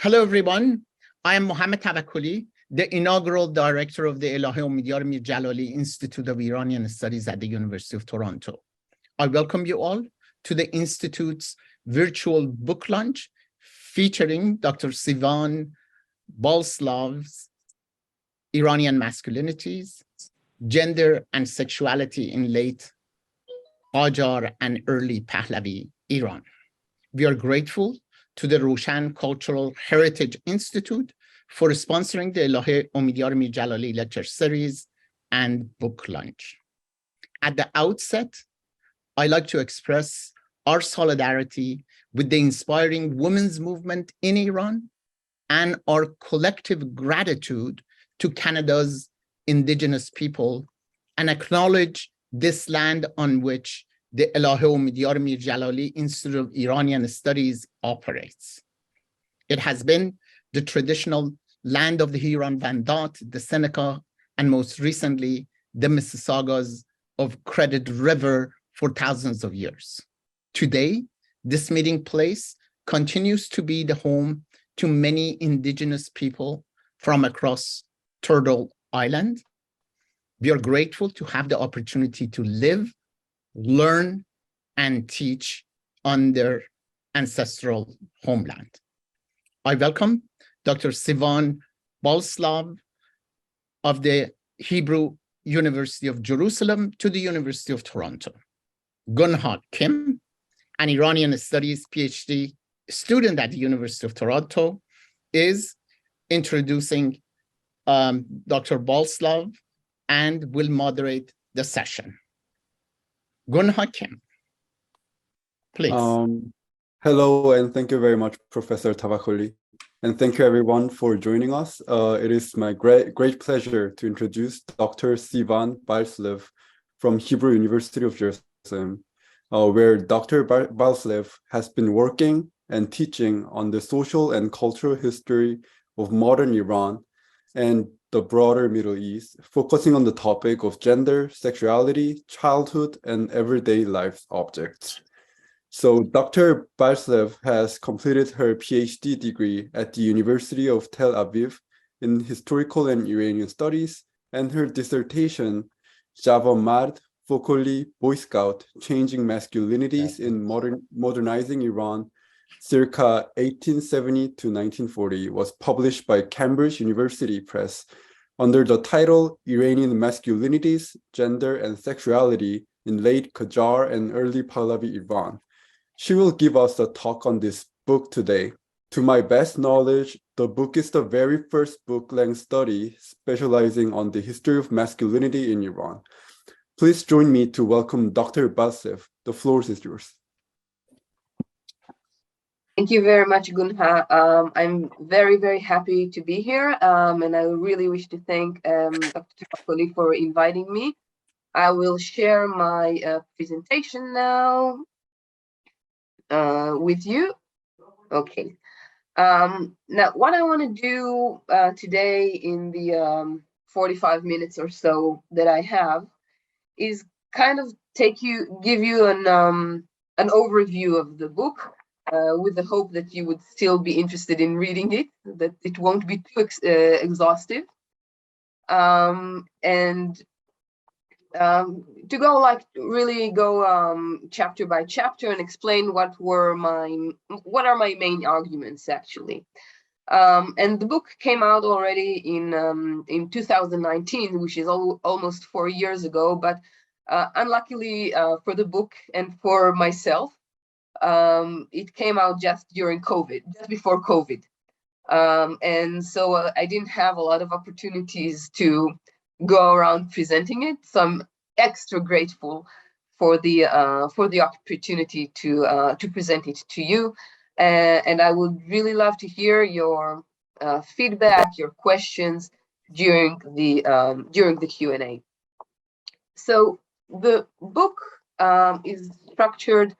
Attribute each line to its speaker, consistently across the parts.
Speaker 1: Hello, everyone. I am Mohammed Tavakkoli, the inaugural director of the Elahé Omidyar Mir-Djalali Institute of Iranian Studies at the University of Toronto. I welcome you all to the Institute's virtual book launch featuring Dr. Sivan Balslev's Iranian Masculinities, Gender and Sexuality in Late Qajar and Early Pahlavi Iran. We are grateful to the Roshan Cultural Heritage Institute for sponsoring the Elahé Omidyar Mir-Djalali lecture series and book launch. At the outset, I'd like to express our solidarity with the inspiring women's movement in Iran and our collective gratitude to Canada's Indigenous people and acknowledge this land on which the Elahé Omidyar Mir-Djalali Institute of Iranian Studies operates. It has been the traditional land of the Huron-Wendat, the Seneca, and most recently, the Mississaugas of Credit River for thousands of years. Today, this meeting place continues to be the home to many Indigenous people from across Turtle Island. We are grateful to have the opportunity to live, learn, and teach on their ancestral homeland. I welcome Dr. Sivan Balslev of the Hebrew University of Jerusalem to the University of Toronto. Gunha Kim, an Iranian Studies PhD student at the University of Toronto, is introducing Dr. Balslev and will moderate the session. Gunha Kim, please.
Speaker 2: Hello, and thank you very much, Professor Tavakkoli. And thank you, everyone, for joining us. It is my great pleasure to introduce Dr. Sivan Balslev from Hebrew University of Jerusalem, where Dr. Balslev has been working and teaching on the social and cultural history of modern Iran and the broader Middle East, focusing on the topic of gender, sexuality, childhood, and everyday life objects. So Dr. Balslev has completed her PhD degree at the University of Tel Aviv in Historical and Iranian Studies, and her dissertation, Java Mard, Focally Boy Scout, Changing Masculinities in Modernizing Iran, circa 1870 to 1940, was published by Cambridge University Press under the title Iranian Masculinities, Gender and Sexuality in Late Qajar and Early Pahlavi Iran. She will give us a talk on this book today. To my best knowledge, the book is the very first book-length study specializing on the history of masculinity in Iran. Please join me to welcome Dr. Balslev. The floor is yours.
Speaker 3: Thank you very much, Gunha. I'm very, very happy to be here, and I really wish to thank Dr. Tavakkoli for inviting me. I will share my presentation now with you. Okay. Now, what I want to do today in the 45 minutes or so that I have is kind of give you an overview of the book. With the hope that you would still be interested in reading it, that it won't be too exhaustive. And to go chapter by chapter and explain what are my main arguments, actually. And the book came out already in 2019, which is almost 4 years ago, but unluckily for the book and for myself, it came out just before COVID. And so I didn't have a lot of opportunities to go around presenting it. So I'm extra grateful for the opportunity to present it to you. And I would really love to hear your feedback, your questions during the Q&A. So the book is structured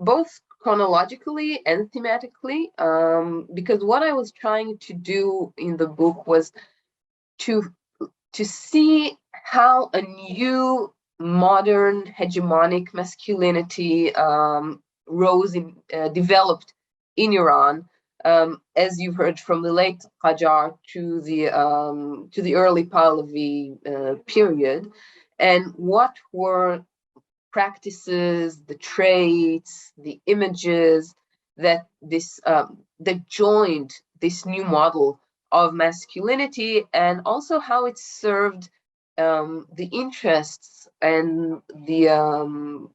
Speaker 3: both chronologically and thematically, because what I was trying to do in the book was to see how a new modern hegemonic masculinity developed in Iran as you've heard from the late Qajar to the early Pahlavi period, and what were practices, the traits, the images that that joined this new model of masculinity, and also how it served the interests and the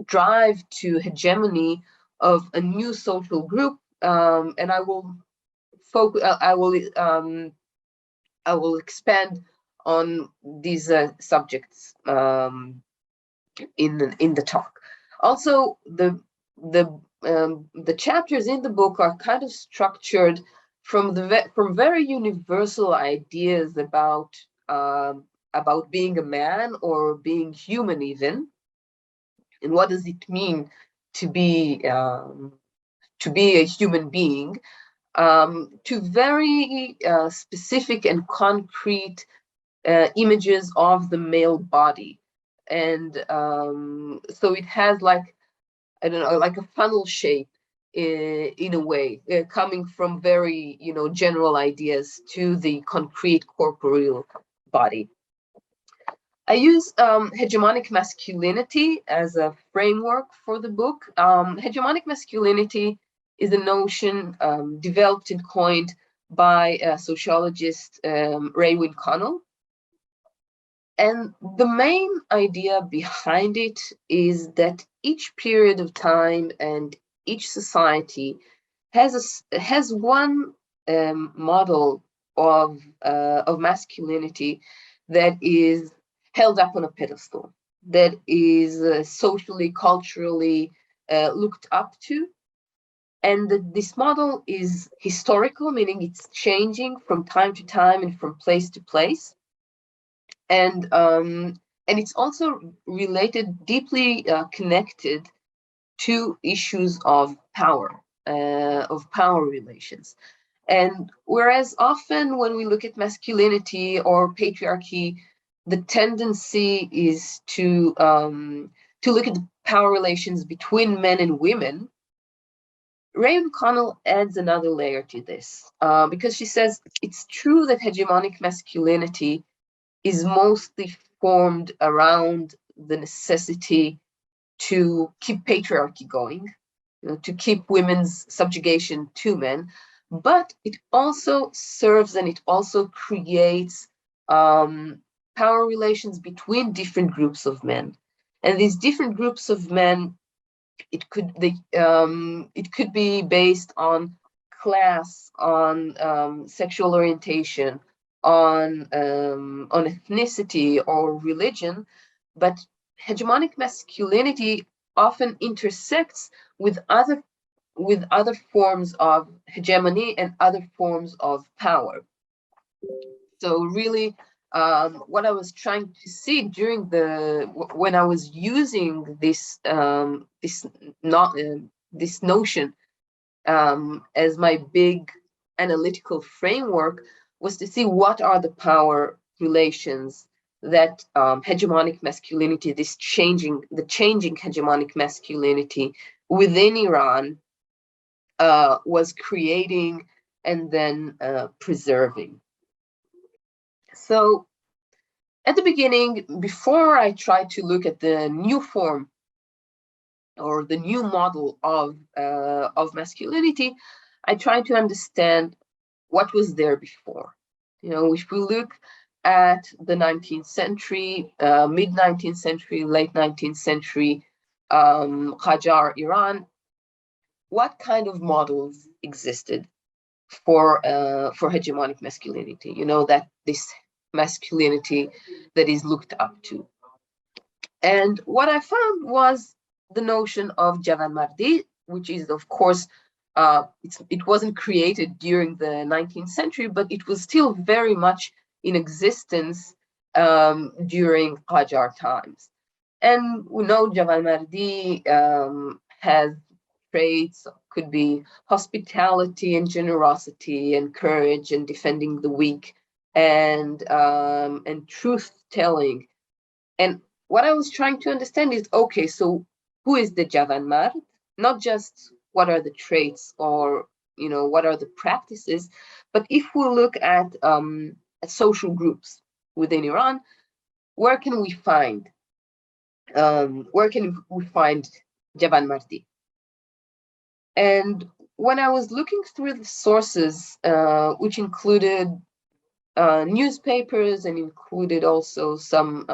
Speaker 3: drive to hegemony of a new social group. And I will focus. I will expand on these subjects in the talk. Also, the chapters in the book are kind of structured from very universal ideas about being a man or being human, even, and what does it mean to be a human being, to very specific and concrete images of the male body. And so it has, like, I don't know, like a funnel shape in a way, coming from very, general ideas to the concrete corporeal body. I use hegemonic masculinity as a framework for the book. Hegemonic masculinity is a notion developed and coined by sociologist Raewyn Connell. And the main idea behind it is that each period of time and each society has one model of masculinity that is held up on a pedestal, that is socially, culturally looked up to, and that this model is historical, meaning it's changing from time to time and from place to place. And it's also related, deeply connected to issues of power relations. And whereas often when we look at masculinity or patriarchy, the tendency is to look at the power relations between men and women, Raewyn Connell adds another layer to this, because she says it's true that hegemonic masculinity is mostly formed around the necessity to keep patriarchy going, to keep women's subjugation to men, but it also serves and it also creates power relations between different groups of men. And these different groups of men, it could be based on class, on sexual orientation, on ethnicity or religion, but hegemonic masculinity often intersects with other forms of hegemony and other forms of power. So really, what I was trying to see during when I was using this this notion as my big analytical framework was to see what are the power relations that hegemonic masculinity, the changing hegemonic masculinity within Iran was creating and then preserving. So at the beginning, before I tried to look at the new form or the new model of masculinity, I tried to understand what was there before. If we look at the 19th century, mid-19th century, late 19th century, Qajar Iran, what kind of models existed for hegemonic masculinity? That this masculinity that is looked up to. And what I found was the notion of Javanmardi, which is, of course, it wasn't created during the 19th century, but it was still very much in existence during Qajar times. And we know Javanmardi has traits, could be hospitality and generosity and courage and defending the weak and truth telling. And what I was trying to understand is, okay, so who is the Javanmard? Not just what are the traits, or what are the practices. But if we look at social groups within Iran, where can we find Javan Mardi? And when I was looking through the sources, which included newspapers and included also some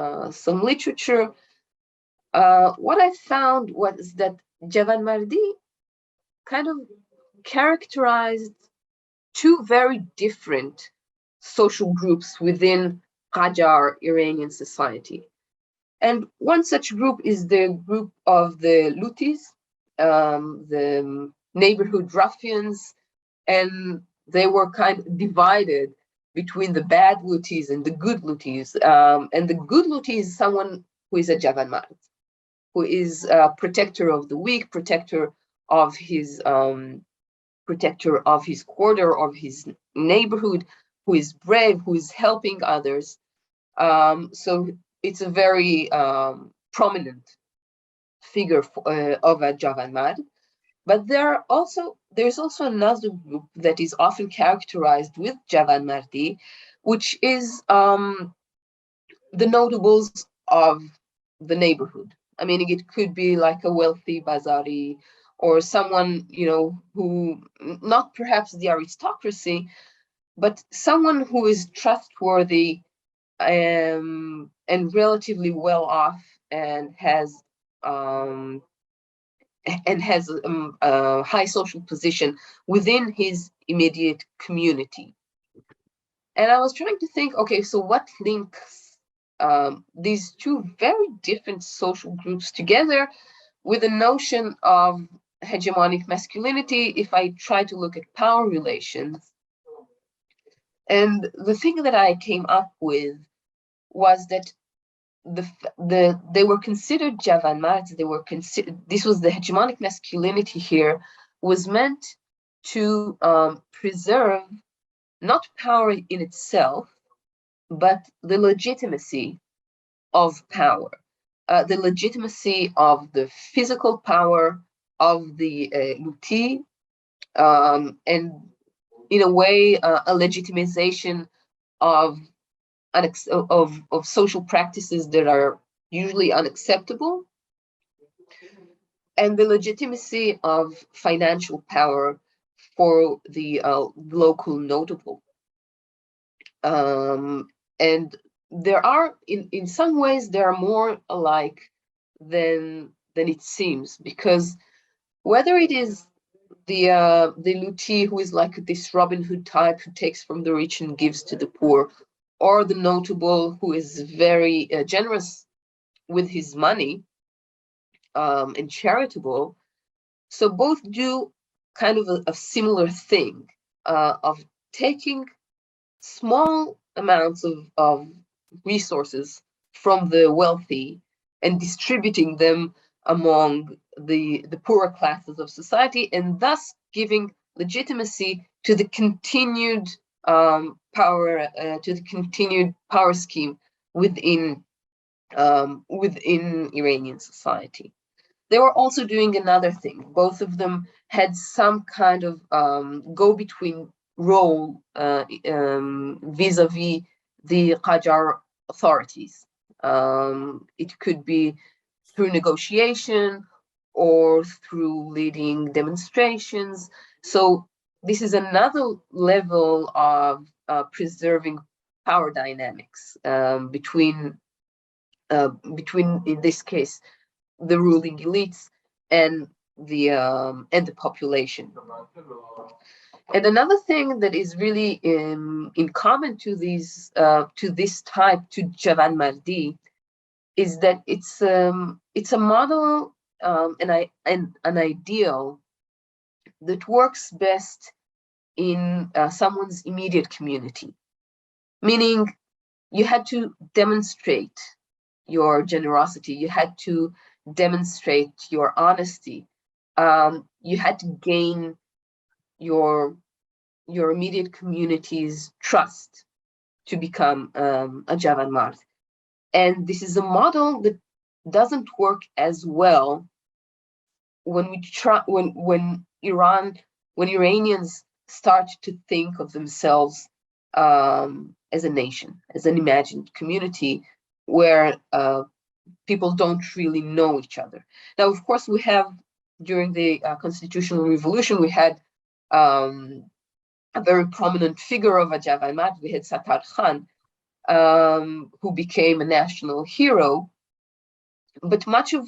Speaker 3: literature, what I found was that Javan Mardi kind of characterized two very different social groups within Qajar Iranian society. And one such group is the group of the Lutis, the neighborhood ruffians, and they were kind of divided between the bad Lutis and the good Lutis. And the good Luti is someone who is a Javan Mard, who is a protector of the weak, protector of his quarter, of his neighborhood, who is brave, who is helping others. So it's a very prominent figure of a Javan Mard. But there's also another group that is often characterized with Javan Mardi, which is the notables of the neighborhood. I mean, it could be like a wealthy Bazari, or someone, who, not perhaps the aristocracy, but someone who is trustworthy and relatively well off, and has a high social position within his immediate community. And I was trying to think, okay, so what links these two very different social groups together with the notion of hegemonic masculinity if I try to look at power relations? And the thing that I came up with was that they were considered Javan Mards. This was the hegemonic masculinity here, was meant to preserve not power in itself, but the legitimacy of power, the legitimacy of the physical power of the Luti, and in a way a legitimization of social practices that are usually unacceptable, and the legitimacy of financial power for the local notable. And there are, in some ways, they are more alike than it seems, because whether it is the Luti, who is like this Robin Hood type who takes from the rich and gives to the poor, or the notable who is very generous with his money and charitable, so both do kind of a similar thing of taking small amounts of resources from the wealthy and distributing them among the poorer classes of society, and thus giving legitimacy to the continued power scheme within Iranian society. They were also doing another thing. Both of them had some kind of go-between role vis-a-vis the Qajar authorities. It could be through negotiation or through leading demonstrations. So this is another level of preserving power dynamics between, in this case, the ruling elites and the population. And another thing that is really in common to this type, to Javan Mardi, is that it's a model and an ideal that works best in someone's immediate community. Meaning, you had to demonstrate your generosity, you had to demonstrate your honesty, you had to gain your immediate community's trust to become a Javan Mard. And this is a model that doesn't work as well when Iranians start to think of themselves as a nation, as an imagined community where people don't really know each other. Now, of course, we have, during the constitutional revolution, we had a very prominent figure of a Javaimad. We had Sattar Khan, who became a national hero. But much of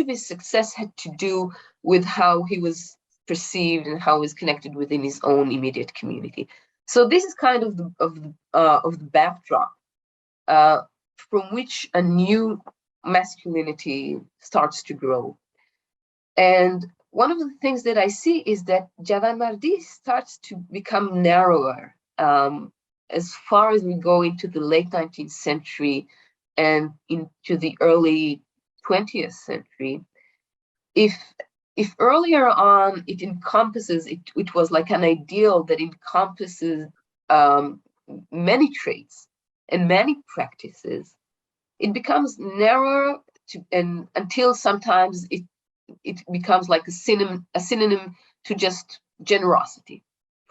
Speaker 3: his success had to do with how he was perceived and how he was connected within his own immediate community. So this is kind of the backdrop from which a new masculinity starts to grow. And one of the things that I see is that Javamardi starts to become narrower as far as we go into the late 19th century and into the early 20th century. If earlier on it encompasses, it was like an ideal that encompasses many traits and many practices, it becomes narrower and until sometimes it becomes like a synonym to just generosity,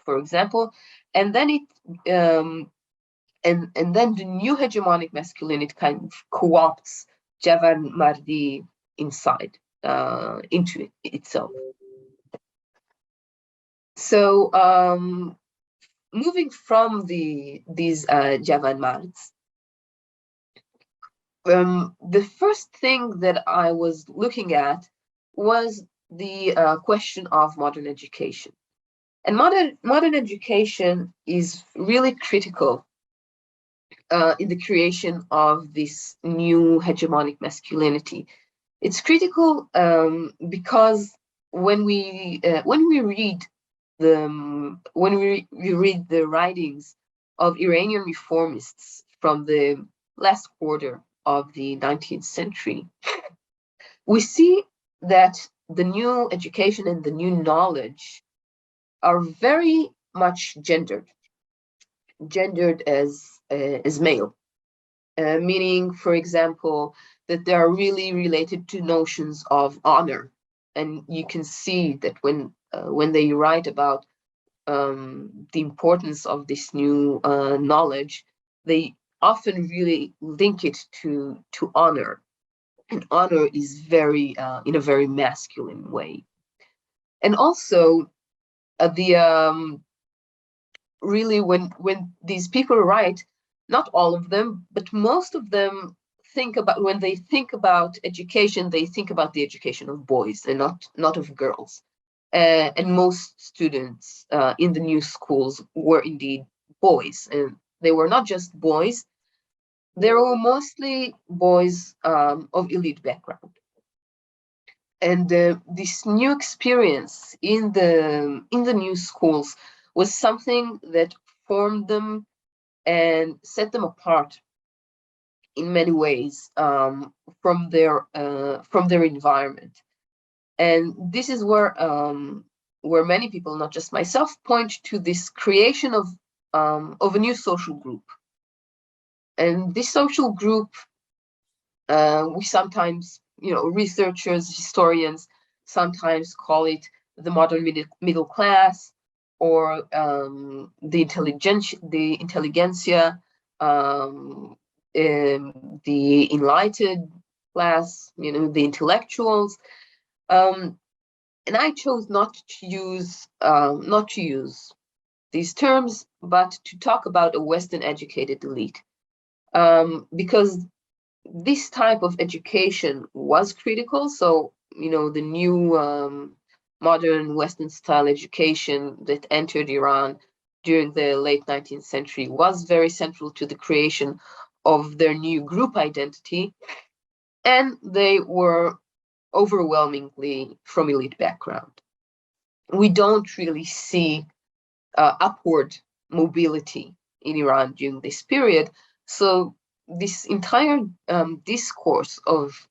Speaker 3: for example, and then and then the new hegemonic masculinity kind of co-opts Javamardi inside into itself. So moving from these Javamards, the first thing that I was looking at was the question of modern education. And modern education is really critical in the creation of this new hegemonic masculinity. It's critical because when we read the writings of Iranian reformists from the last quarter of the 19th century, we see that the new education and the new knowledge are very much gendered as male, meaning, for example, that they are really related to notions of honor. And you can see that when they write about the importance of this new knowledge, they often really link it to honor, and honor is very in a very masculine way. And also really when these people write, not all of them, but most of them when they think about education, they think about the education of boys and not of girls. And most students in the new schools were indeed boys, and they were not just boys, they were mostly boys of elite background. And this new experience in the new schools was something that formed them and set them apart in many ways from their environment. And this is where many people, not just myself, point to this creation of a new social group. And this social group, we sometimes, researchers, historians, sometimes call it the modern middle class, or the intelligentsia, the enlightened class, the intellectuals. And I chose not to use these terms, but to talk about a Western educated elite, because this type of education was critical. So, the new modern Western style education that entered Iran during the late 19th century was very central to the creation of their new group identity. And they were overwhelmingly from elite background. We don't really see upward mobility in Iran during this period. So this entire discourse of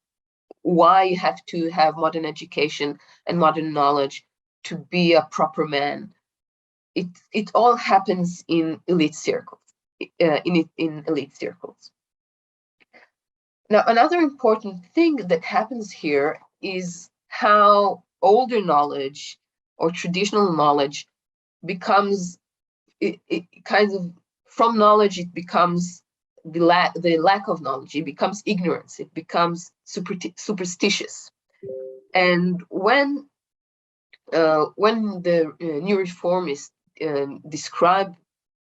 Speaker 3: why you have to have modern education and modern knowledge to be a proper man, it all happens in elite circles. In elite circles. Now, another important thing that happens here is how older knowledge or traditional knowledge becomes, it kind of, from knowledge, it becomes the lack of knowledge, it becomes ignorance, it becomes superstitious. And when the new reformists describe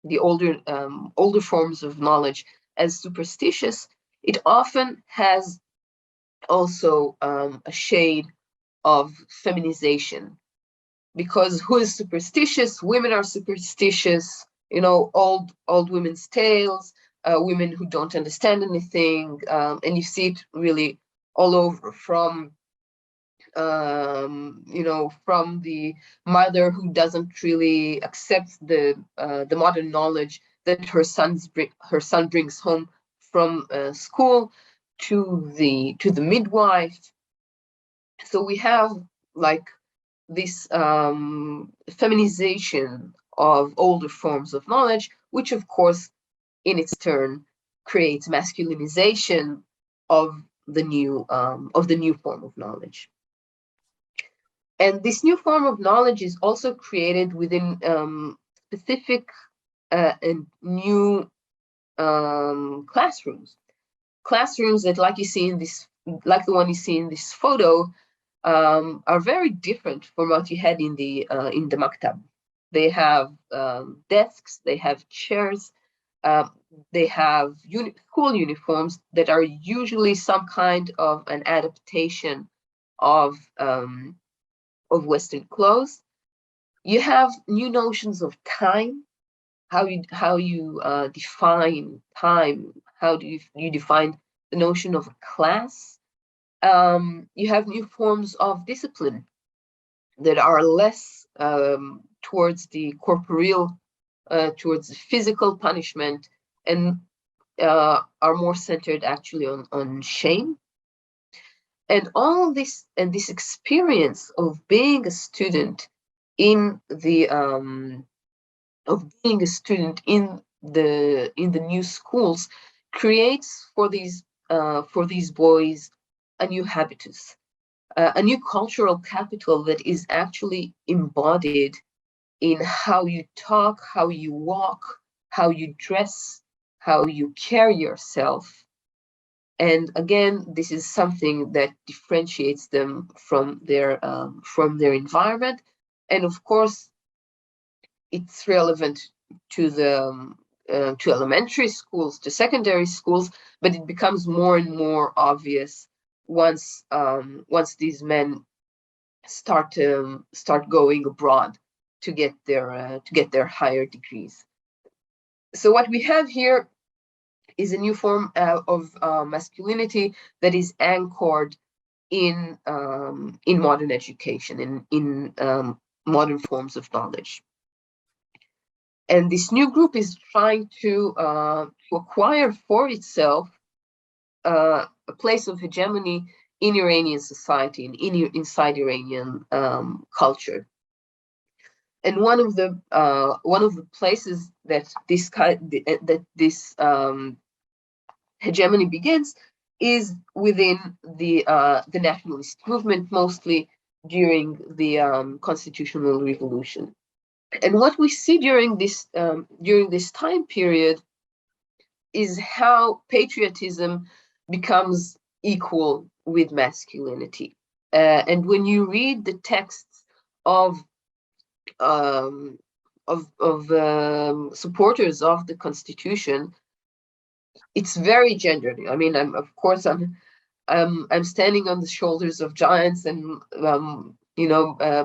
Speaker 3: the older forms of knowledge as superstitious, it often has also a shade of feminization, because who is superstitious? Women are superstitious, old women's tales, women who don't understand anything, and you see it really all over, from from the mother who doesn't really accept the modern knowledge that her son brings home from school, to the midwife. So we have like this feminization of older forms of knowledge, which of course in its turn creates masculinization of the new form of knowledge. And this new form of knowledge is also created within specific and new classrooms that, like the one you see in this photo, are very different from what you had in the maktab. They have desks, they have chairs, they have school uniforms that are usually some kind of an adaptation of Western clothes. You have new notions of time, how you define time, how do you define the notion of a class. You have new forms of discipline that are less towards the corporeal, towards the physical punishment, and are more centered actually on shame. And all this, and this experience of being a student in the new schools creates for these boys a new habitus, a new cultural capital that is actually embodied in how you talk, how you walk, how you dress, how you carry yourself. And again, this is something that differentiates them from their environment. And of course, it's relevant to the to elementary schools, to secondary schools, but it becomes more and more obvious once these men start going abroad to get their higher degrees. So what we have here is a new form of masculinity that is anchored in modern education, in modern forms of knowledge. And this new group is trying to acquire for itself a place of hegemony in Iranian society and inside Iranian culture. And one of the places that this hegemony begins is within the nationalist movement, mostly during the constitutional revolution. And what we see during this time period is how patriotism becomes equal with masculinity. And when you read the texts of supporters of the constitution, it's very gendered. I mean, I'm standing on the shoulders of giants, and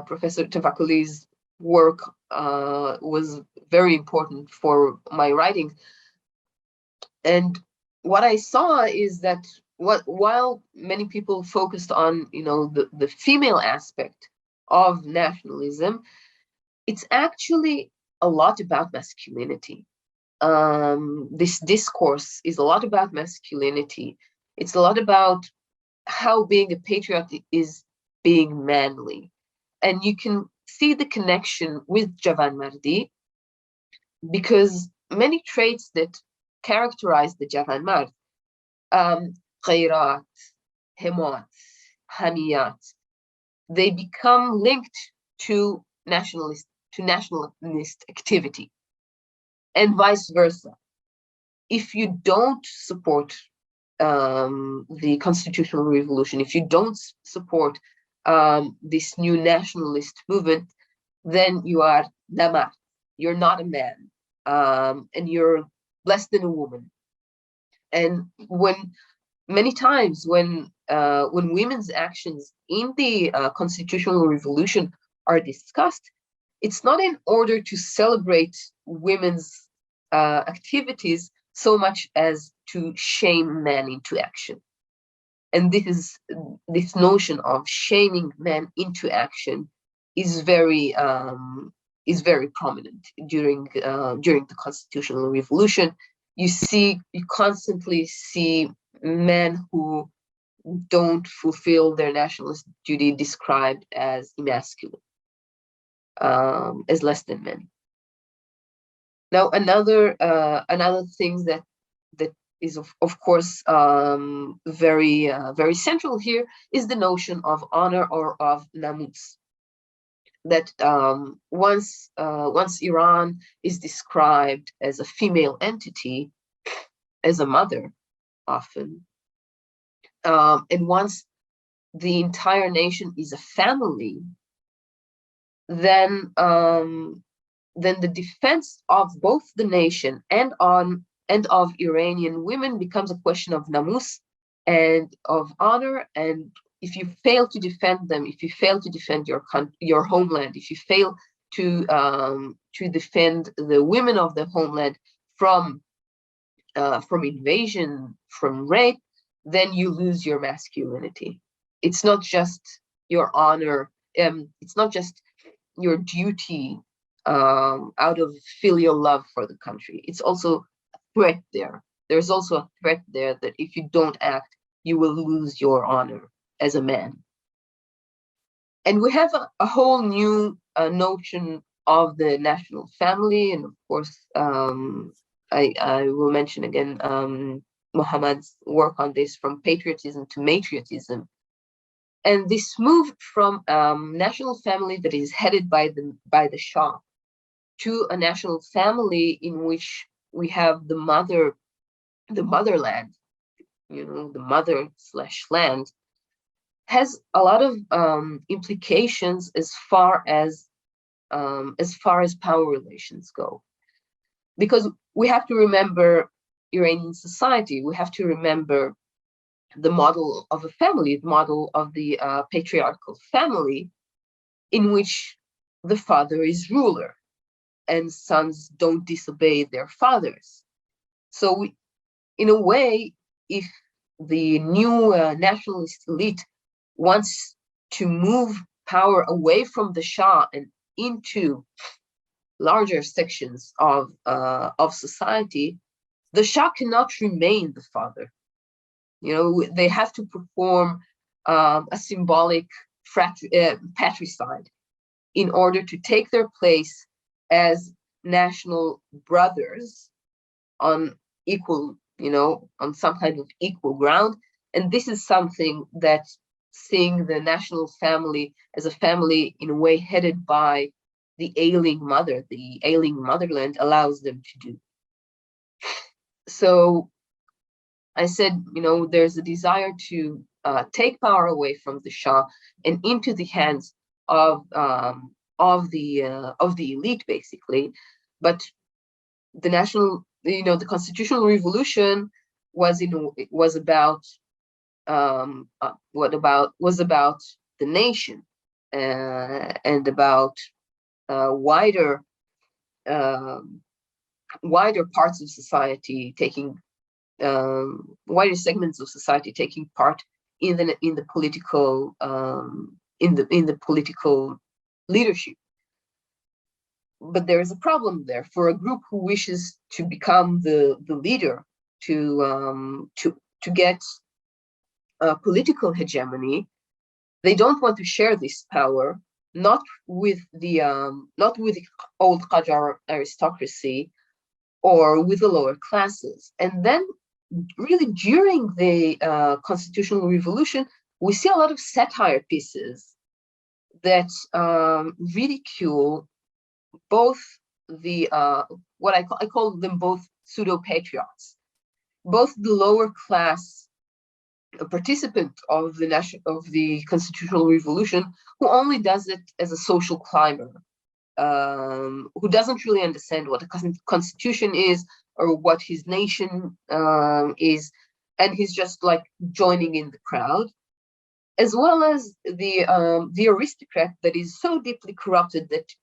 Speaker 3: Professor Tavakuli's work was very important for my writing. And what I saw is that while many people focused on the female aspect of nationalism, it's actually a lot about masculinity. This discourse is a lot about masculinity. It's a lot about how being a patriot is being manly. And you can see the connection with Javanmardi, because many traits that characterize the Javanmard, Ghayrat, Hemat, Hamiyat, they become linked to nationalist activity, and vice versa. If you don't support the constitutional revolution, if you don't support this new nationalist movement, then you are namar. You're not a man, and you're less than a woman. And many times when women's actions in the constitutional revolution are discussed, it's not in order to celebrate women's activities so much as to shame men into action. And this notion of shaming men into action is very prominent during the constitutional revolution. You constantly see men who don't fulfill their nationalist duty described as emasculate, as less than men. Now, another thing that is of course very central here is the notion of honor or of namus. That once Iran is described as a female entity, as a mother, often, and once the entire nation is a family, then the defense of both the nation and of Iranian women becomes a question of namus and of honor. And if you fail to defend them, if you fail to defend your homeland, if you fail to defend the women of the homeland from invasion, from rape, then you lose your masculinity. It's not just your honor. It's not just your duty out of filial love for the country. It's also a threat there. There's also a threat there that if you don't act, you will lose your honor as a man. And we have a whole new notion of the national family. And of course, I will mention again Muhammad's work on this, from patriotism to matriotism. And this moved from national family that is headed by the Shah to a national family in which we have the motherland, the mother/land, has a lot of implications as far as power relations go. Because we have to remember Iranian society, we have to remember the model of a family, the model of the patriarchal family, in which the father is ruler and sons don't disobey their fathers. So in a way, if the new nationalist elite wants to move power away from the Shah and into larger sections of society, the Shah cannot remain the father. They have to perform a symbolic patricide in order to take their place as national brothers on equal, on some kind of equal ground. And this is something that seeing the national family as a family in a way headed by the ailing mother, the ailing motherland, allows them to do. So I said, there's a desire to take power away from the Shah and into the hands of the elite, basically. But the constitutional revolution was about the nation and about wider parts of society taking. Wider segments of society taking part in the political leadership. But there is a problem there for a group who wishes to become the leader, to get political hegemony. They don't want to share this power, not with the old Qajar aristocracy or with the lower classes. And then really during the constitutional revolution, we see a lot of satire pieces that ridicule both the what I call them both pseudo-patriots, both the lower class participant of the constitutional revolution, who only does it as a social climber, who doesn't really understand what the constitution is or what his nation is, and he's just like joining in the crowd, as well as the aristocrat that is so deeply corrupted that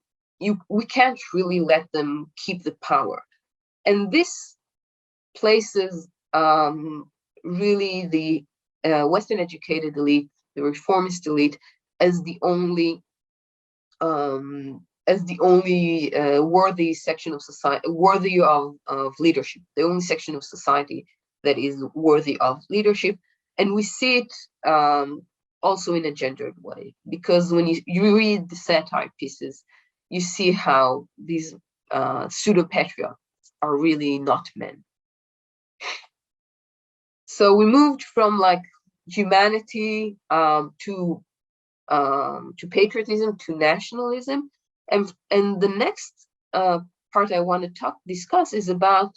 Speaker 3: we can't really let them keep the power. And this places really the Western educated elite, the reformist elite, as the only worthy section of society, worthy of leadership, the only section of society that is worthy of leadership. And we see it also in a gendered way, because when you read the satire pieces, you see how these pseudo-patriots are really not men. So we moved from like humanity to patriotism, to nationalism, and the next part I want to discuss is about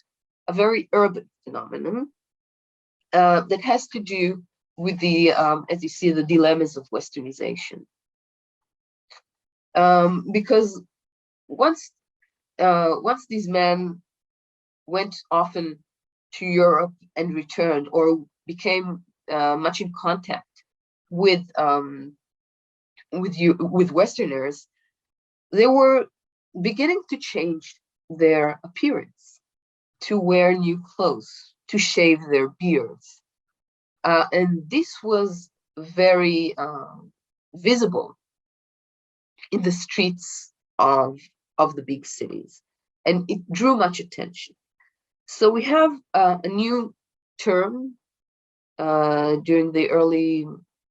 Speaker 3: a very urban phenomenon that has to do with the, as you see, the dilemmas of Westernization. Because once these men went often to Europe and returned, or became much in contact with Westerners, they were beginning to change their appearance, to wear new clothes, to shave their beards, and this was very visible in the streets of the big cities, and it drew much attention. So we have a new term during the early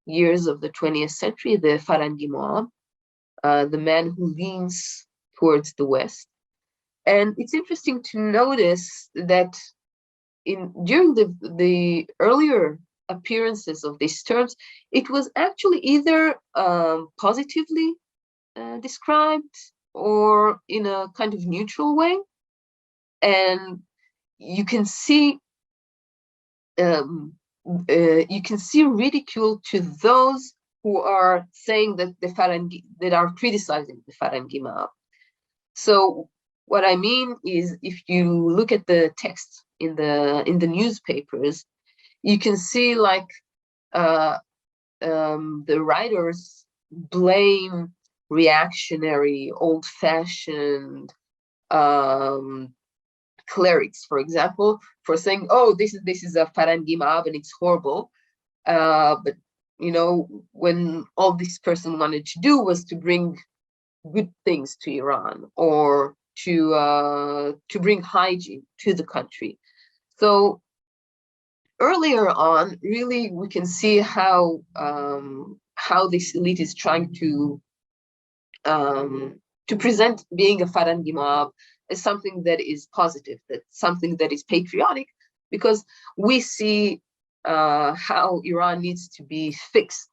Speaker 3: years of the 20th century, the Farangi mob, the man who leans towards the West. And it's interesting to notice that during the earlier appearances of these terms, it was actually either positively described or in a kind of neutral way. And you can see ridicule to those who are saying that that are criticizing the Farangi mob. So what I mean is, if you look at the text in the newspapers, you can see like the writers blame reactionary, old-fashioned clerics, for example, for saying, "Oh, this is a Farangi mob and it's horrible." But you know, when all this person wanted to do was to bring good things to Iran, or to bring hygiene to the country. So earlier on, really, we can see how this elite is trying to present being a Farangi mob as something that is positive, that something that is patriotic, because we see how Iran needs to be fixed,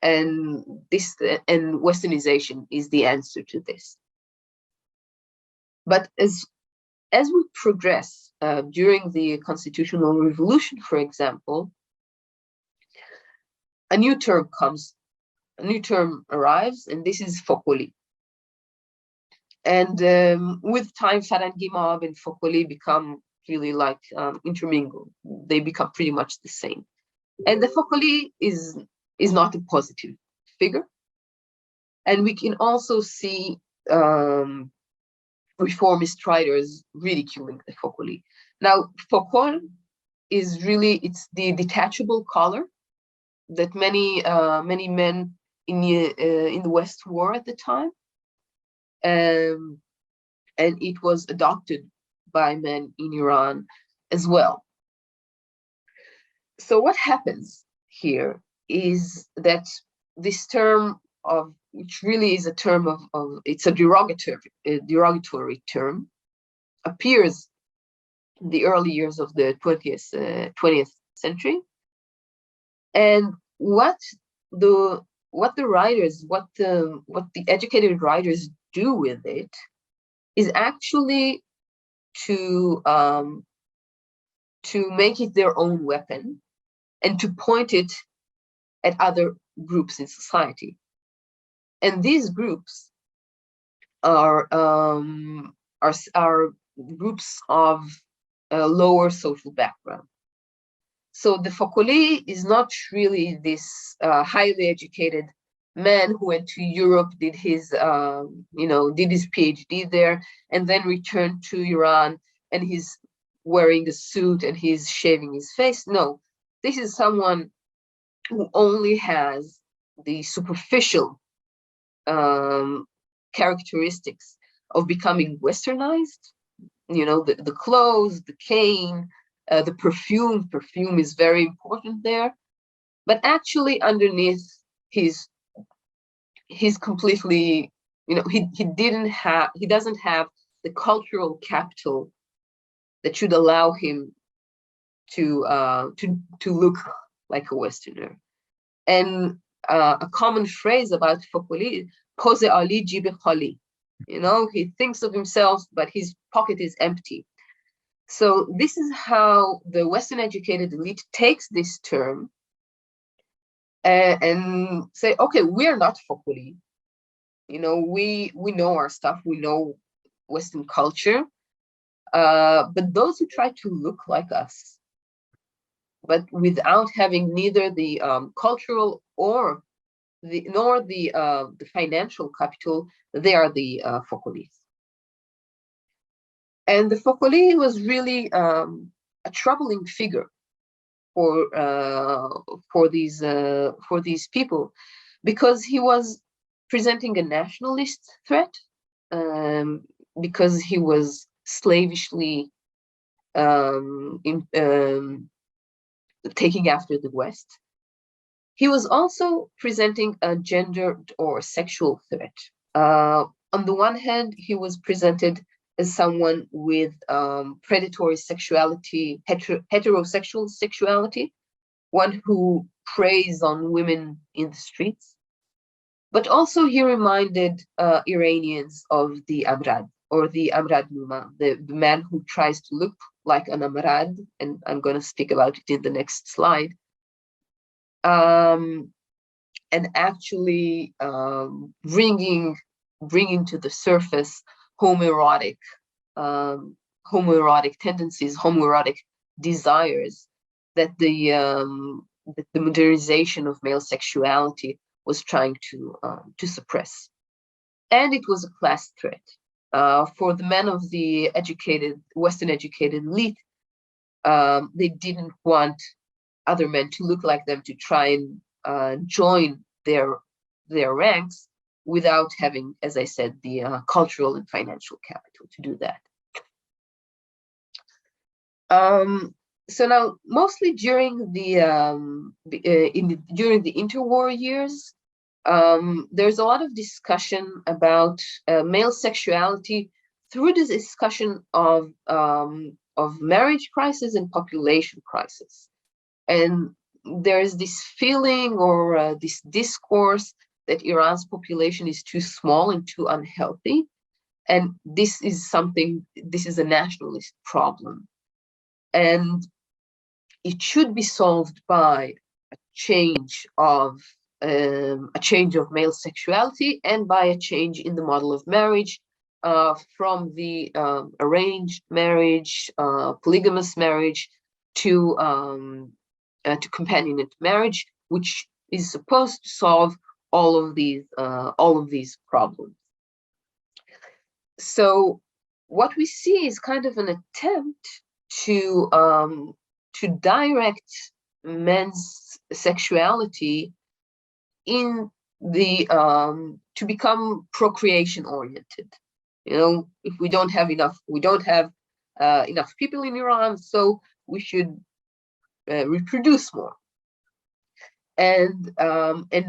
Speaker 3: and Westernization is the answer to this. But as we progress during the constitutional revolution, for example, a new term arrives, and this is Fokoli. And with time, Farangi mob and Fokoli become really like intermingled. They become pretty much the same. And the Fokoli is not a positive figure. And we can also see reformist writers ridiculing the Fokoli. Now, Fokol is really, it's the detachable collar that many men in the West wore at the time. And it was adopted by men in Iran as well. So what happens here is that this term which really is a term it's a derogatory term, appears in the early years of the 20th century. And what the what the educated writers do with it is actually to make it their own weapon and to point it at other groups in society. And these groups are groups of lower social background. So the Foucault is not really this highly educated man who went to Europe, did his PhD there, and then returned to Iran, and he's wearing a suit and he's shaving his face. No, this is someone who only has the superficial characteristics of becoming westernized. The clothes, the cane, the perfume. Perfume is very important there, but actually underneath he's completely, he doesn't have the cultural capital that should allow him to look like a Westerner. And a common phrase about Foucault, "Pose Ali jibe khali." He thinks of himself, but his pocket is empty. So this is how the Western educated elite takes this term and say, okay, we're not Foucault. We know our stuff, we know Western culture, but those who try to look like us, but without having neither the cultural nor the financial capital, they are the Foucaults. And the Foucault was really a troubling figure for these people, because he was presenting a nationalist threat, because he was slavishly taking after the West. He was also presenting a gendered or sexual threat. On the one hand, he was presented as someone with predatory sexuality, heterosexual sexuality, one who preys on women in the streets. But also he reminded Iranians of the Amrad, or the Amrad Numa, the man who tries to look like an Amrad, and I'm going to speak about it in the next slide. And actually bringing to the surface homoerotic tendencies, homoerotic desires that the modernization of male sexuality was trying to suppress. And it was a class threat. For the men of the Western educated elite, they didn't want other men to look like them, to try and join their ranks without having, as I said, the cultural and financial capital to do that. So now, mostly during the interwar years, there's a lot of discussion about male sexuality through the discussion of marriage crisis and population crisis. And there's this feeling or this discourse that Iran's population is too small and too unhealthy. And this is a nationalist problem. And it should be solved by a change of male sexuality and by a change in the model of marriage, from the arranged marriage, polygamous marriage, to companionate marriage, which is supposed to solve all of these problems. So what we see is kind of an attempt to direct men's sexuality in the to become procreation oriented. If we don't have enough people in Iran, so we should reproduce more. And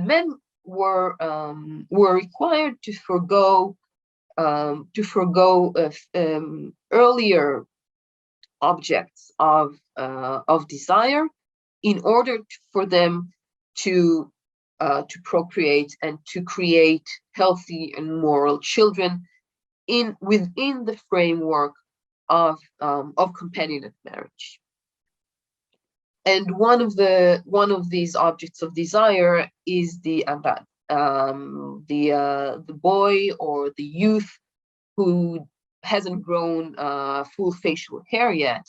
Speaker 3: men were required to forego earlier objects of desire in order for them to to procreate and to create healthy and moral children within the framework of companionate marriage. And one of these objects of desire is the amrad, the boy or the youth who hasn't grown full facial hair yet.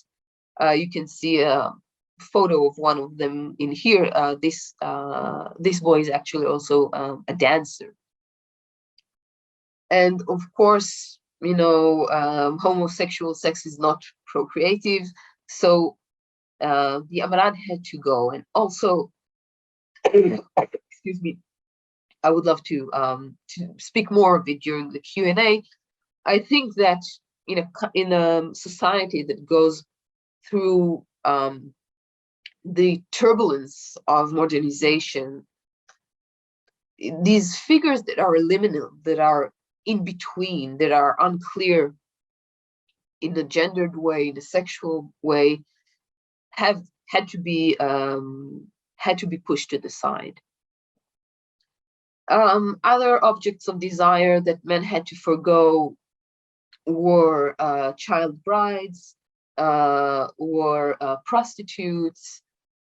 Speaker 3: You can see a photo of one of them in here. This boy is actually also a dancer. And of course, you know, homosexual sex is not procreative, so the amrad had to go. And also, excuse me, I would love to speak more of it during the Q&A. I think that in a society that goes through the turbulence of modernization, these figures that are liminal, that are in between, that are unclear in the gendered way, the sexual way, have had to be pushed to the side. Other objects of desire that men had to forgo were child brides, were prostitutes,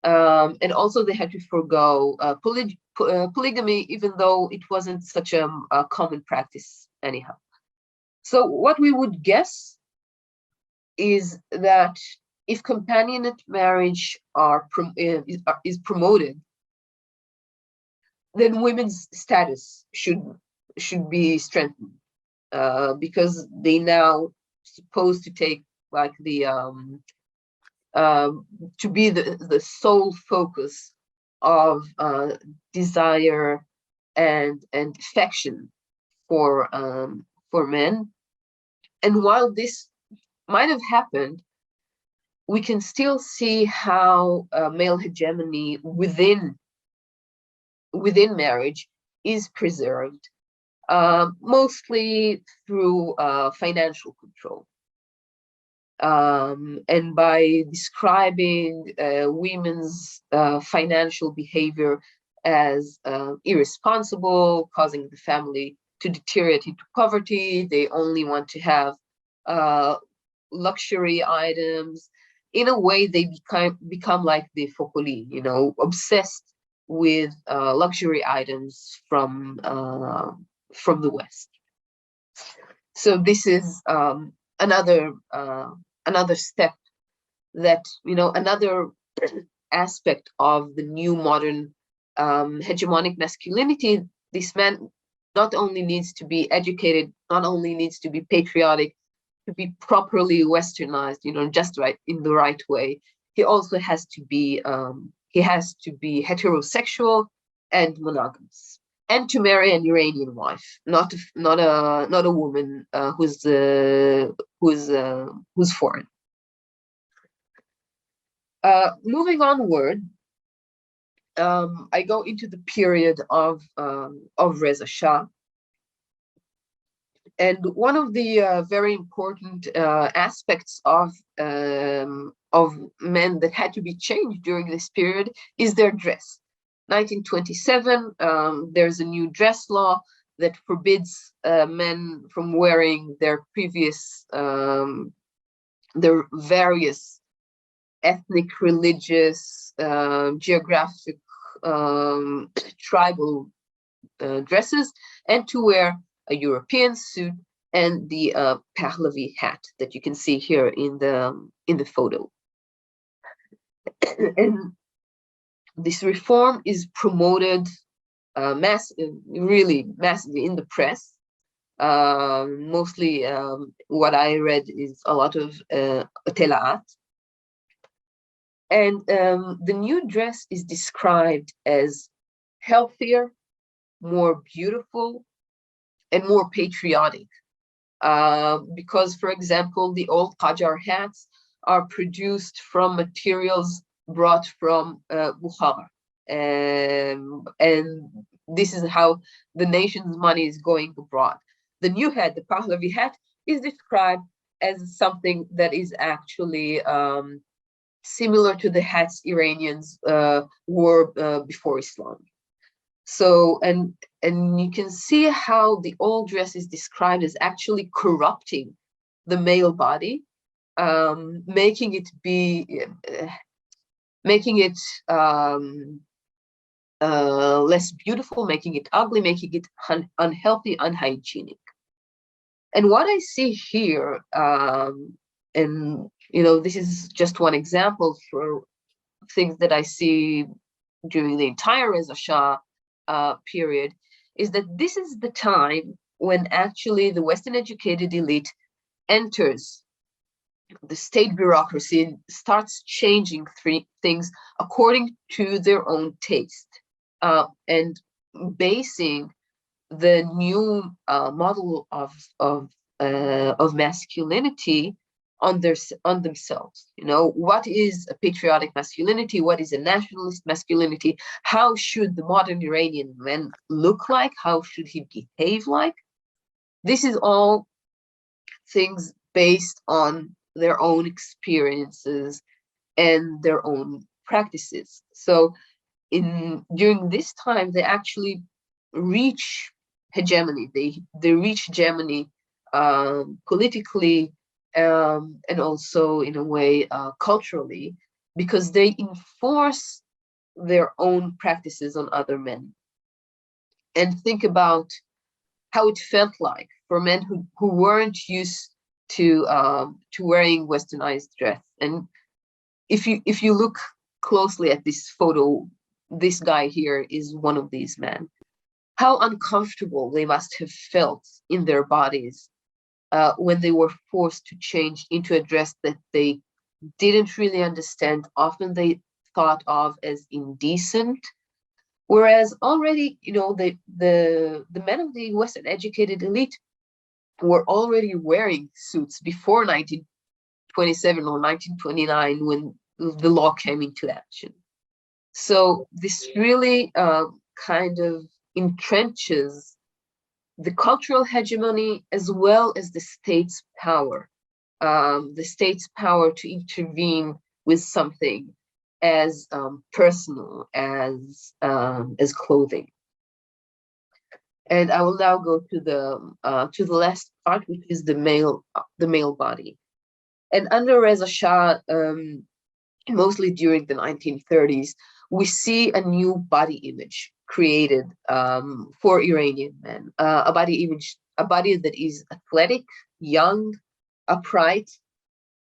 Speaker 3: and also they had to forgo polygamy, even though it wasn't such a common practice anyhow. So what we would guess is that if companionate marriage is promoted, then women's status should be strengthened, because they now supposed to take like the to be the sole focus of desire and affection for men. And while this might have happened, we can still see how male hegemony within marriage is preserved, mostly through financial control. And by describing women's financial behavior as irresponsible, causing the family to deteriorate into poverty. They only want to have luxury items. In a way, they become like the Fokoli, you know, obsessed with luxury items from the West. So this is another step that, you know, another aspect of the new modern hegemonic masculinity. This man not only needs to be educated, not only needs to be patriotic, to be properly westernized, you know, just right in the right way. He also has to be heterosexual and monogamous, and to marry an Iranian wife, not a woman who's foreign. Moving onward, I go into the period of Reza Shah. And one of the very important aspects of men that had to be changed during this period is their dress. 1927, there's a new dress law that forbids men from wearing their previous, their various ethnic, religious, geographic, tribal dresses, and to wear a European suit and the Pahlavi hat that you can see here in the photo. And this reform is promoted really massively in the press. Mostly what I read is a lot of Telaat. And the new dress is described as healthier, more beautiful, and more patriotic. Because, for example, the old Qajar hats are produced from materials brought from Bukhara. And this is how the nation's money is going abroad. The new hat, the Pahlavi hat, is described as something that is actually similar to the hats Iranians wore before Islam. So, and you can see how the old dress is described as actually corrupting the male body, making it less beautiful, making it ugly, making it unhealthy, unhygienic. And what I see here, and this is just one example for things that I see during the entire Reza Shah period, is that this is the time when actually the Western educated elite enters the state bureaucracy and starts changing things according to their own taste, and basing the new model of masculinity on themselves. What is a patriotic masculinity? What is a nationalist masculinity? How should the modern Iranian man look like? How should he behave like? This is all things based on their own experiences and their own practices. So during this time, they actually reach hegemony. They reach hegemony politically, and also in a way culturally, because they enforce their own practices on other men. And think about how it felt like for men who weren't used to wearing westernized dress. And if you look closely at this photo, this guy here is one of these men. How uncomfortable they must have felt in their bodies when they were forced to change into a dress that they didn't really understand. Often they thought of as indecent, whereas already, the men of the Western educated elite were already wearing suits before 1927 or 1929, when the law came into action. So this really kind of entrenches the cultural hegemony as well as the state's power, to intervene with something as personal as clothing. And I will now go to the last part, which is the male body. And under Reza Shah, mostly during the 1930s, we see a new body image created for Iranian men, a body that is athletic, young, upright.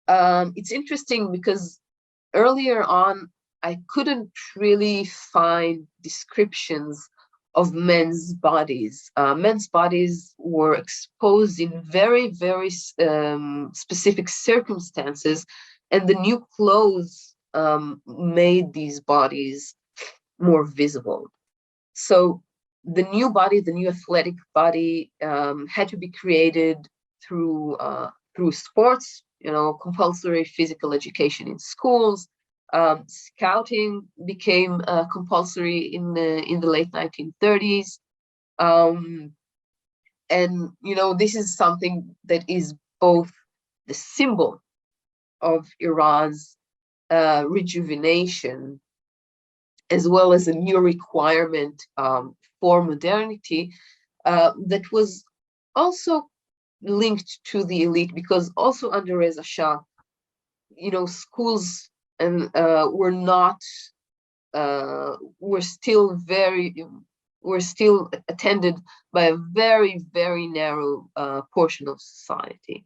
Speaker 3: It's interesting because earlier on, I couldn't really find descriptions of men's bodies. Men's bodies were exposed in very, very specific circumstances, and the new clothes made these bodies more visible. So the new body, the new athletic body, had to be created through sports, compulsory physical education in schools. Scouting became compulsory in the late 1930s. And this is something that is both the symbol of Iran's rejuvenation, as well as a new requirement for modernity that was also linked to the elite, because also under Reza Shah, schools and were still attended by a very, very narrow portion of society.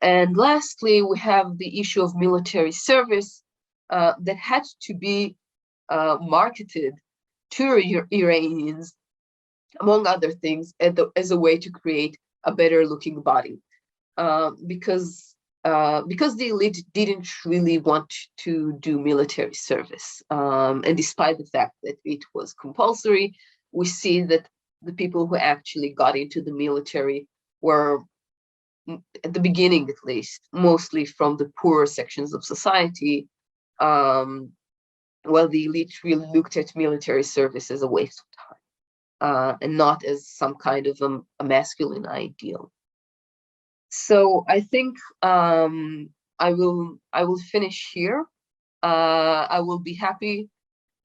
Speaker 3: And lastly, we have the issue of military service that had to be marketed to Iranians, among other things, as a way to create a better looking body, because the elite didn't really want to do military service, and despite the fact that it was compulsory, we see that the people who actually got into the military were, at the beginning at least, mostly from the poorer sections of society, while the elite really looked at military service as a waste of time, and not as some kind of a masculine ideal. So I think I will finish here. I will be happy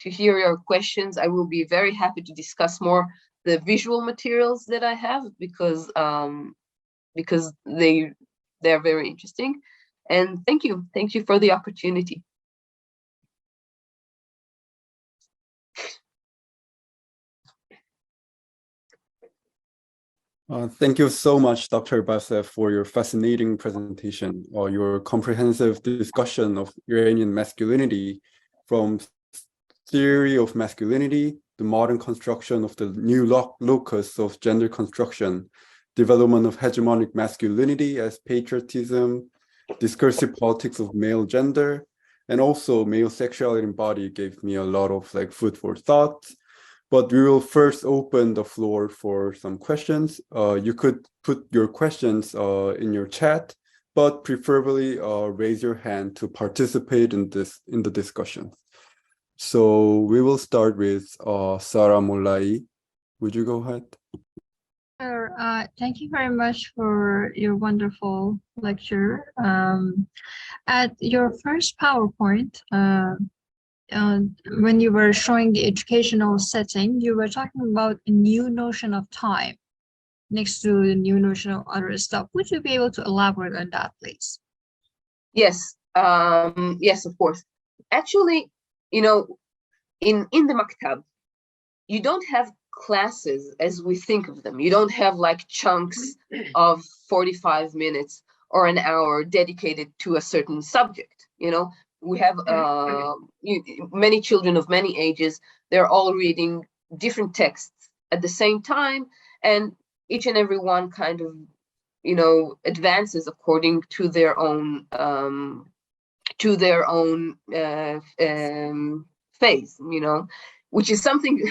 Speaker 3: to hear your questions. I will be very happy to discuss more the visual materials that I have because they're very interesting. And thank you for the opportunity.
Speaker 2: Thank you so much, Dr. Balslev, for your fascinating presentation, or your comprehensive discussion of Iranian masculinity, from theory of masculinity, the modern construction of the new locus of gender construction, development of hegemonic masculinity as patriotism, discursive politics of male gender, and also male sexuality and body gave me a lot of food for thought. But we will first open the floor for some questions. You could put your questions in your chat, but preferably raise your hand to participate in the discussion. So we will start with Sarah Mollai. Would you go ahead?
Speaker 4: Sure. Thank you very much for your wonderful lecture. At your first PowerPoint, when you were showing the educational setting, you were talking about a new notion of time next to the new notion of other stuff. Would you be able to elaborate on that, please?
Speaker 3: Yes, yes, of course. Actually, in the maktab, you don't have classes as we think of them. You don't have chunks of 45 minutes or an hour dedicated to a certain subject. We have many children of many ages. They're all reading different texts at the same time, and each and every one kind of advances according to their own phase, which is something,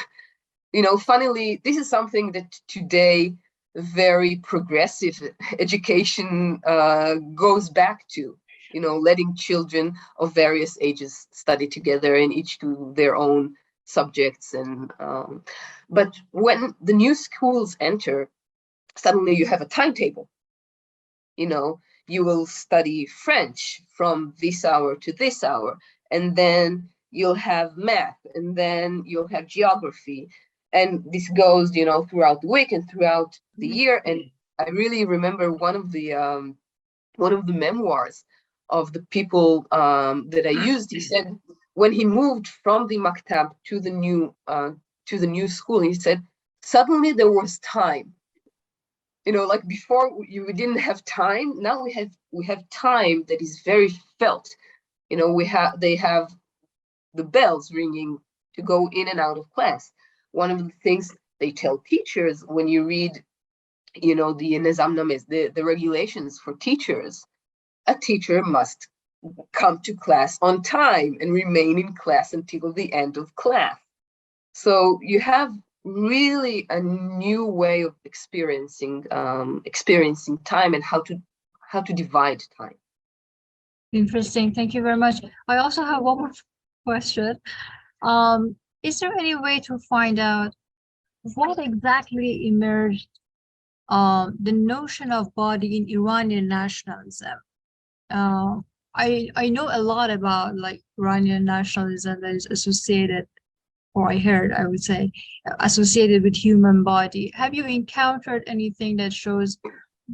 Speaker 3: funnily, this is something that today very progressive education goes back to, letting children of various ages study together and each do their own subjects. And but when the new schools enter, suddenly you have a timetable. You will study French from this hour to this hour, and then you'll have math, and then you'll have geography, and this goes, throughout the week and throughout the year. And I really remember one of the memoirs of the people that I used. He said when he moved from the maktab to the new school, he said suddenly there was time. Before we didn't have time. Now we have time that is very felt. They have the bells ringing to go in and out of class. One of the things they tell teachers when you read, the nizamnames, the regulations for teachers, a teacher must come to class on time and remain in class until the end of class. So you have really a new way of experiencing time and how to divide time.
Speaker 4: Interesting. Thank you very much. I also have one more question. Is there any way to find out what exactly emerged the notion of body in Iranian nationalism? I know a lot about Iranian nationalism that is associated, or I heard, I would say, associated with human body. Have you encountered anything that shows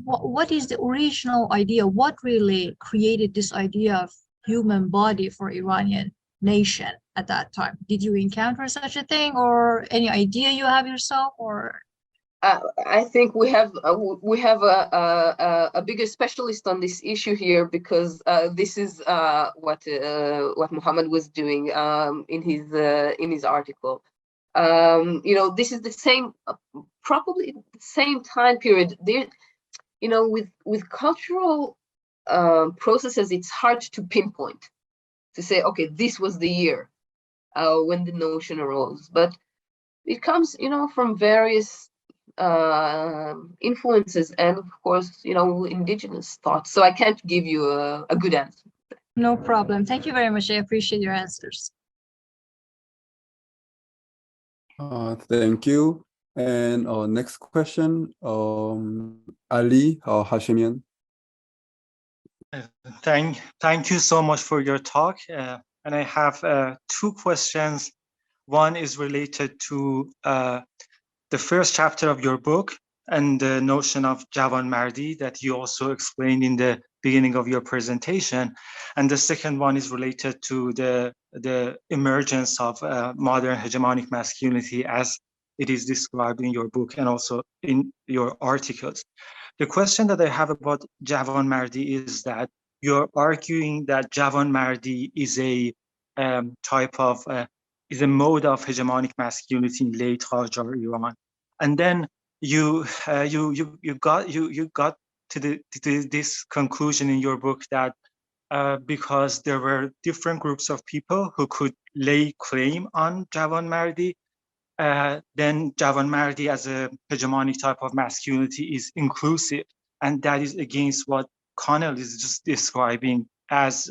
Speaker 4: what is the original idea? What really created this idea of human body for Iranian nation at that time? Did you encounter such a thing, or any idea you have yourself, or?
Speaker 3: I think we have a bigger specialist on this issue here, because this is what Muhammad was doing in his article. This is the same, probably the same time period. There, with cultural processes, it's hard to pinpoint, to say, okay, this was the year when the notion arose, but it comes, from various influences and, of course, indigenous thoughts. So I can't give you a good answer.
Speaker 4: No problem. Thank you very much. I appreciate your answers.
Speaker 2: Thank you. And next question, Ali Hashemian.
Speaker 5: Thank you so much for your talk. And I have two questions One is related to the first chapter of your book and the notion of Javan Mardi that you also explained in the beginning of your presentation. And the second one is related to the emergence of modern hegemonic masculinity as it is described in your book and also in your articles. The question that I have about Javan Mardi is that you're arguing that Javan Mardi is a type of is a mode of hegemonic masculinity in late Qajar Iran, and then you got to this conclusion in your book that because there were different groups of people who could lay claim on Javan Mardi, then Javan Mardi as a hegemonic type of masculinity is inclusive, and that is against what Connell is just describing as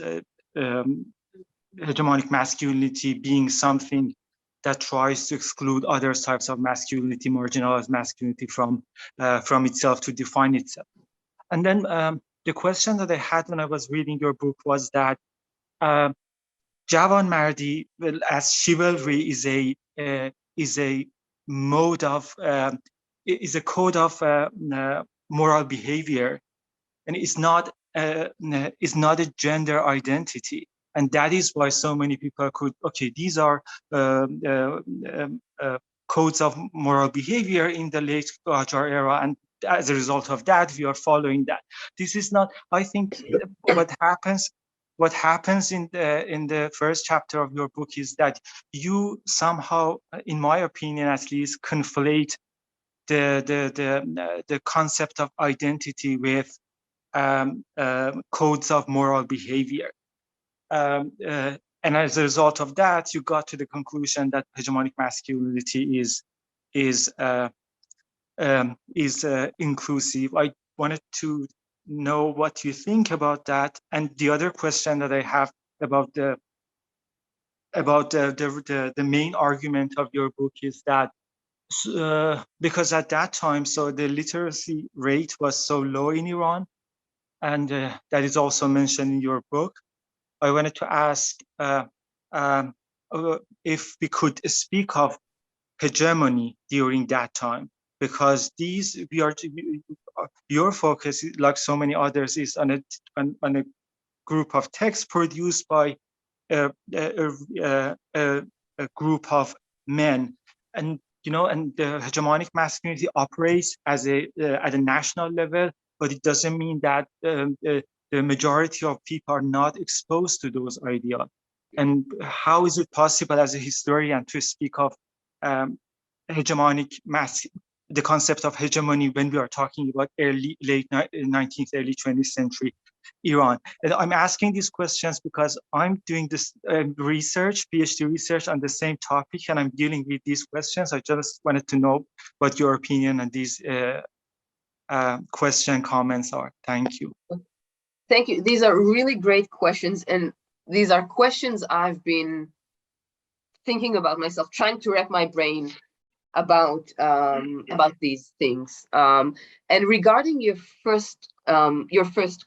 Speaker 5: hegemonic masculinity being something that tries to exclude other types of masculinity, marginalized masculinity from itself to define itself. And then the question that I had when I was reading your book was that Javan Mardi, well, as chivalry is a mode of is a code of moral behavior, and it's not a gender identity. And that is why so many people could, okay, these are codes of moral behavior in the late Qajar era, and as a result of that, we are following that. This is not, I think what happens in the first chapter of your book is that you somehow, in my opinion at least, conflate the concept of identity with codes of moral behavior. And as a result of that, you got to the conclusion that hegemonic masculinity is inclusive. I wanted to know what you think about that. And the other question that I have about the main argument of your book is that because at that time, so the literacy rate was so low in Iran, and that is also mentioned in your book. I wanted to ask if we could speak of hegemony during that time, because your focus, like so many others, is on a group of texts produced by a group of men, and and the hegemonic masculinity operates as at a national level, but it doesn't mean that the majority of people are not exposed to those ideas. And how is it possible as a historian to speak of the concept of hegemony when we are talking about late 19th, early 20th century Iran? And I'm asking these questions because I'm doing this research, PhD research on the same topic, and I'm dealing with these questions. I just wanted to know what your opinion on these comments are. Thank you.
Speaker 3: Thank you. These are really great questions, and these are questions I've been thinking about myself, trying to wrap my brain about these things. And regarding your first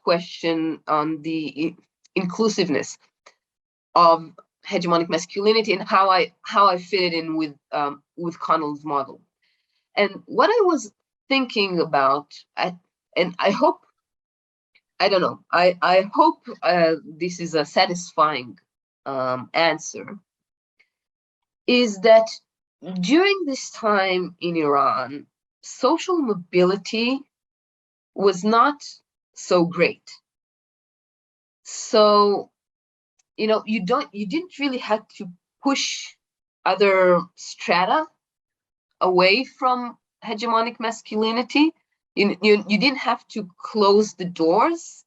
Speaker 3: question on the inclusiveness of hegemonic masculinity and how I fit it in with Connell's model, and what I was thinking about, and I hope, I don't know, I hope this is a satisfying answer, is that during this time in Iran, social mobility was not so great. So, you didn't really have to push other strata away from hegemonic masculinity. You didn't have to close the doors,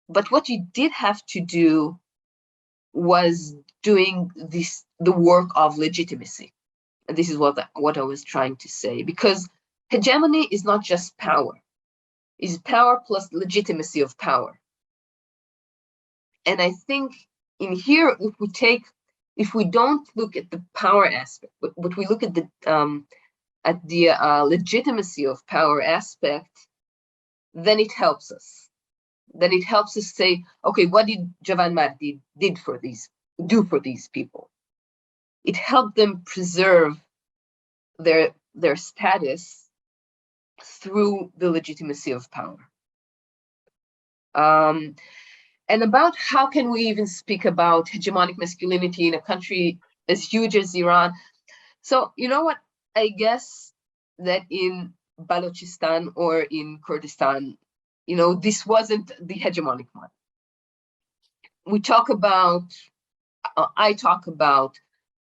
Speaker 3: but what you did have to do was doing the work of legitimacy. And this is what I was trying to say, because hegemony is not just power. It's power plus legitimacy of power. And I think in here, if we don't look at the power aspect, but we look at the legitimacy of power aspect, then it helps us. Then it helps us say, okay, what did Javan Mardi do for these people? it helped them preserve their status through the legitimacy of power. And about how can we even speak about hegemonic masculinity in a country as huge as Iran? So, you know what? I guess that in Balochistan or in Kurdistan, you know, this wasn't the hegemonic one. We talk about, I talk about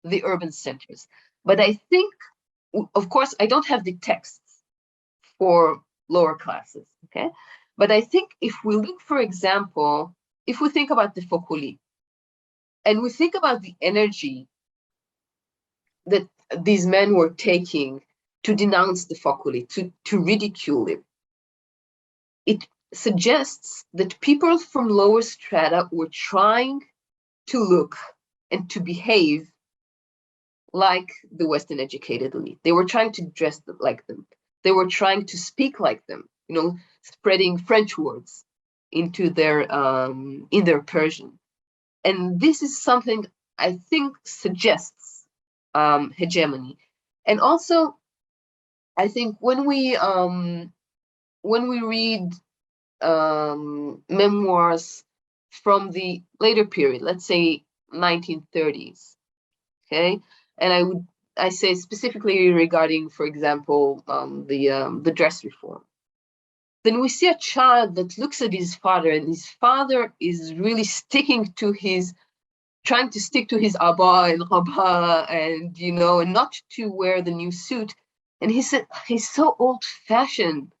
Speaker 3: the urban centers, but I think, of course, I don't have the texts for lower classes, okay? But I think if we look, for example, if we think about the Fokuli, and we think about the energy that these men were taking to denounce the Fokuli, to ridicule him, it suggests that people from lower strata were trying to look and to behave like the Western educated elite. They were trying to dress like them. They were trying to speak like them, you know, spreading French words into their in their Persian. And this is something I think suggests hegemony. And also, I think when we read memoirs from the later period, let's say 1930s, okay, and I say specifically regarding, for example, the dress reform, then we see a child that looks at his father, and his father is really trying to stick to his abba and rabba, and, you know, and not to wear the new suit. And he said, he's so old-fashioned.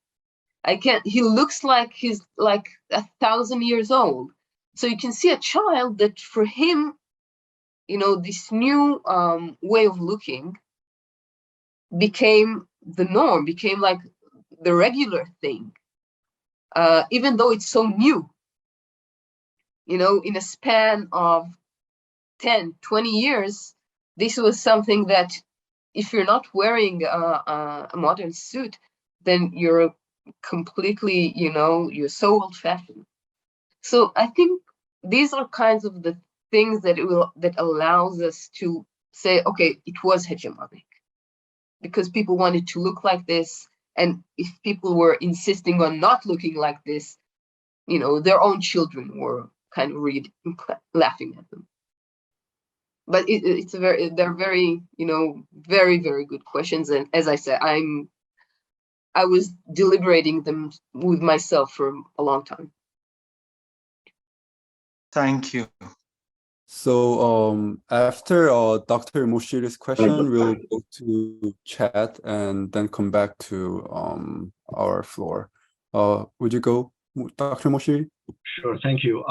Speaker 3: He looks like he's like 1,000 years old. So you can see a child that for him, you know, this new way of looking became the norm, became like the regular thing, even though it's so new. You know, in a span of 10, 20 years, this was something that if you're not wearing a modern suit, then you're completely, you know, you're so old-fashioned. So I think these are kinds of the things that allows us to say, okay, it was hegemonic because people wanted to look like this, and if people were insisting on not looking like this, you know, their own children were kind of laughing at them. But they're very, you know, very, very good questions. And as I said, I was deliberating them with myself for a long time.
Speaker 5: Thank you.
Speaker 2: So after Dr. Moshiri's question, we'll go to chat and then come back to our floor. Would you go, Dr. Moshiri?
Speaker 6: Sure, thank you.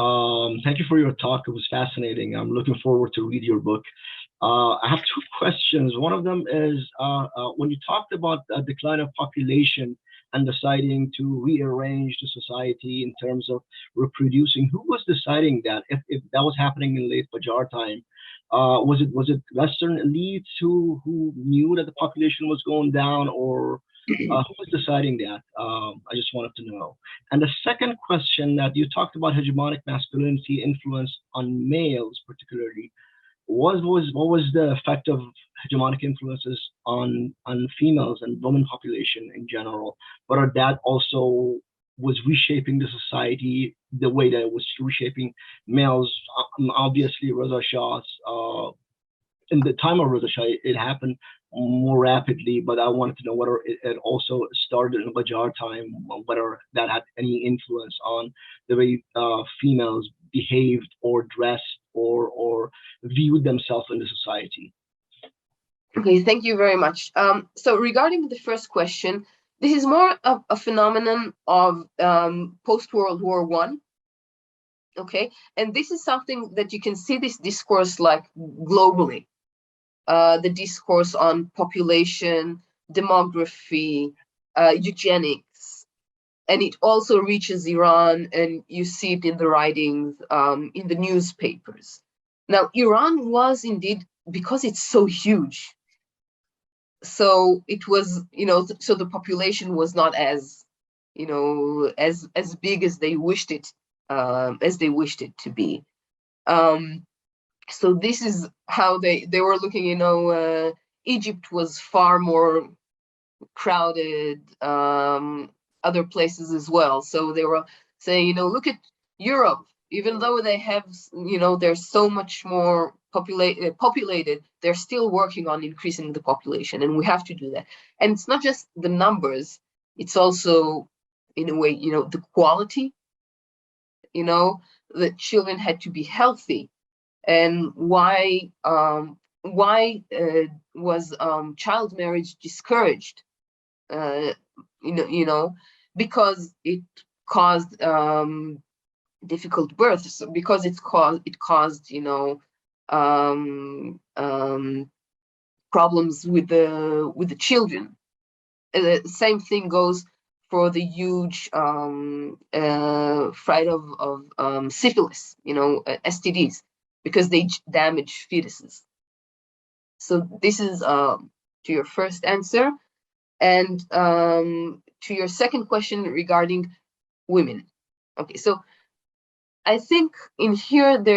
Speaker 6: Thank you for your talk. It was fascinating. I'm looking forward to read your book. I have two questions. One of them is when you talked about the decline of population and deciding to rearrange the society in terms of reproducing, who was deciding that? If that was happening in late Qajar time, was it Western elites who knew that the population was going down, or who was deciding that? I just wanted to know. And the second question, that you talked about hegemonic masculinity influence on males particularly. What was the effect of hegemonic influences on females and women population in general? But that also was reshaping the society the way that it was reshaping males. Obviously, Reza Shah's in the time of Reza Shah, it happened more rapidly, but I wanted to know whether it also started in Qajar time, whether that had any influence on the way females behaved or dressed or viewed themselves in the society.
Speaker 3: Okay, thank you very much. So regarding the first question, this is more of a phenomenon of post-World War I. Okay, and this is something that you can see this discourse like globally. The discourse on population, demography, eugenics, and it also reaches Iran, and you see it in the writings, in the newspapers. Now, Iran was indeed, because it's so huge, so it was, you know, so the population was not as, you know, as big as they wished it to be. So this is how they were looking, Egypt was far more crowded, other places as well. So they were saying, look at Europe, even though they have, they're so much more populated, they're still working on increasing the population, and we have to do that. And it's not just the numbers, it's also, in a way, the quality, the children had to be healthy. And why was child marriage discouraged? Because it caused difficult births, because it caused problems with the children. The same thing goes for the huge fright of syphilis, STDs, because they damage fetuses. So this is to your first answer. And to your second question regarding women. Okay, so I think in here